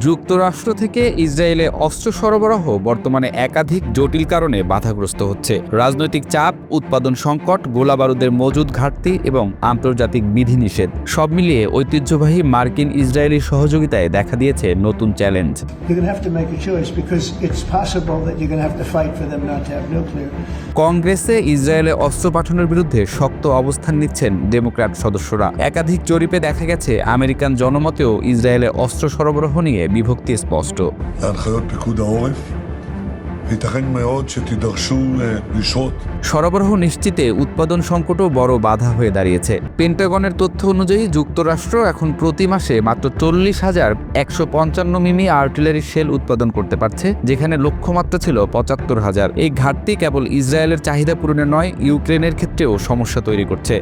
যুক্তরাষ্ট্র থেকে ইসরায়েলে অস্ত্র সরবরাহ বর্তমানে একাধিক জটিল কারণে বাধাগ্রস্ত হচ্ছে। রাজনৈতিক চাপ, উৎপাদন সংকট, গোলাবারুদের মজুদ ঘাটতি এবং আন্তর্জাতিক বিধিনিষেধ সব মিলিয়ে ঐতিহ্যবাহী মার্কিন ইসরায়েলি সহযোগিতায় দেখা দিয়েছে নতুন চ্যালেঞ্জ। কংগ্রেসে ইসরায়েলে অস্ত্র পাঠানোর বিরুদ্ধে শক্ত অবস্থান নিচ্ছেন ডেমোক্র্যাট সদস্যরা। একাধিক জরিপে দেখা গেছে আমেরিকান জনমতেও ইসরায়েলে অস্ত্র সরবরাহ নিয়ে বিভক্তি স্পষ্ট। সরবরাহ নিশ্চিতে উৎপাদন সংকটও বড় বাধা হয়ে দাঁড়িয়েছে। পেন্টাগনের তথ্য অনুযায়ী যুক্তরাষ্ট্র এখন প্রতি মাসে মাত্র 40,155 মিমি আর্টিলারি শেল উৎপাদন করতে পারছে, যেখানে লক্ষ্যমাত্রা ছিল 75,000। এই ঘাটতি কেবল ইসরায়েলের চাহিদা পূরণে নয়, ইউক্রেনের ক্ষেত্রেও সমস্যা তৈরি করছে।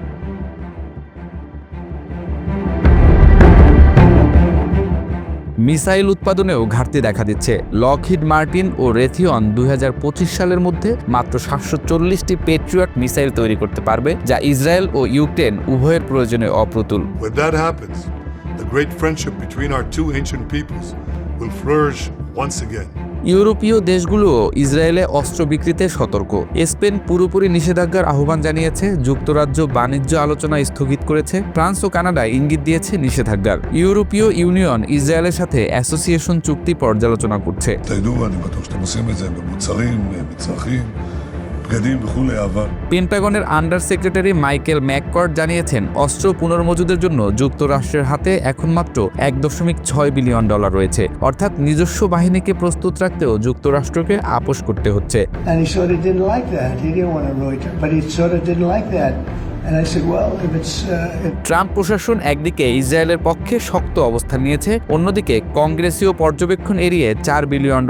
মিসাইল উৎপাদনেও ঘাটতি দেখা দিচ্ছে। লকহিড মার্টিন ও রেথিয়ন 2025 সালের মধ্যে মাত্র 740টি পেট্রিয়ট মিসাইল তৈরি করতে পারবে, যা ইসরায়েল ও ইউক্রেন উভয়ের প্রয়োজনে অপ্রতুল। When that happens, the great friendship between our two ancient peoples will flourish once again. ইউরোপীয় দেশগুলোও ইসরায়েলে অস্ত্র বিক্রিতে সতর্ক। স্পেন পুরোপুরি নিষেধাজ্ঞার আহ্বান জানিয়েছে, যুক্তরাজ্য বাণিজ্য আলোচনা স্থগিত করেছে, ফ্রান্স ও কানাডা ইঙ্গিত দিয়েছে নিষেধাজ্ঞার। ইউরোপীয় ইউনিয়ন ইসরায়েলের সাথে অ্যাসোসিয়েশন চুক্তি পর্যালোচনা করছে। পেন্টাগনের আন্ডার সেক্রেটারি মাইকেল ম্যাককর্ড জানিয়েছেন, অস্ত্র পুনর্মজুদের জন্য যুক্তরাষ্ট্রের হাতে এখন মাত্র $1.6 বিলিয়ন রয়েছে। অর্থাৎ নিজস্ব বাহিনীকে প্রস্তুত রাখতেও যুক্তরাষ্ট্রকে আপোস করতে হচ্ছে। ট্রাম্প প্রশাসন একদিকে ইসরায়েলের পক্ষে শক্ত অবস্থান নিয়েছে, অন্যদিকে কংগ্রেসীয় পর্যবেক্ষণ এড়িয়ে $4 বিলিয়ন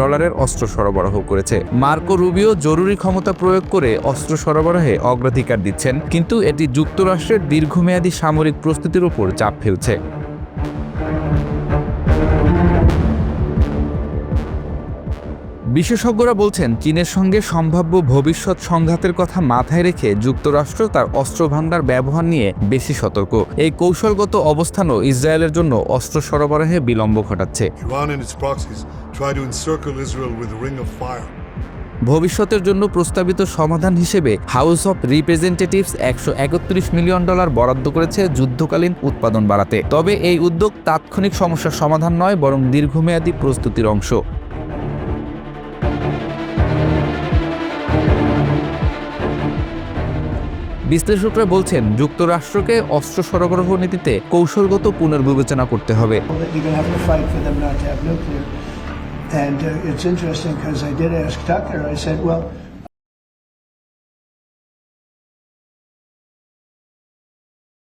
অস্ত্র সরবরাহ করেছে। মার্কো রুবিও জরুরি ক্ষমতা প্রয়োগ করে অস্ত্র সরবরাহে অগ্রাধিকার দিচ্ছেন, কিন্তু এটি যুক্তরাষ্ট্রের দীর্ঘমেয়াদী সামরিক প্রস্তুতির উপর চাপ ফেলছে। বিশেষজ্ঞরা বলছেন, চীনের সঙ্গে সম্ভাব্য ভবিষ্যৎ সংঘাতের কথা মাথায় রেখে যুক্তরাষ্ট্র তার অস্ত্র ভান্ডার ব্যবহার নিয়ে বেশি সতর্ক। এই কৌশলগত অবস্থানও ইসরায়েলের জন্য অস্ত্র সরবরাহে বিলম্ব ঘটাচ্ছে। ভবিষ্যতের জন্য প্রস্তাবিত সমাধান হিসেবে হাউস অব রিপ্রেজেন্টেটিভস $131 মিলিয়ন বরাদ্দ করেছে যুদ্ধকালীন উৎপাদন বাড়াতে। তবে এই উদ্যোগ তাৎক্ষণিক সমস্যার সমাধান নয়, বরং দীর্ঘমেয়াদী প্রস্তুতির অংশ। বিশ্লেষকরা বলছেন, যুক্তরাষ্ট্রকে অস্ত্র সরবরাহ নীতিতে কৌশলগত পুনর্বিবেচনা করতে হবে। And it's interesting because I did ask Tucker, I said, well,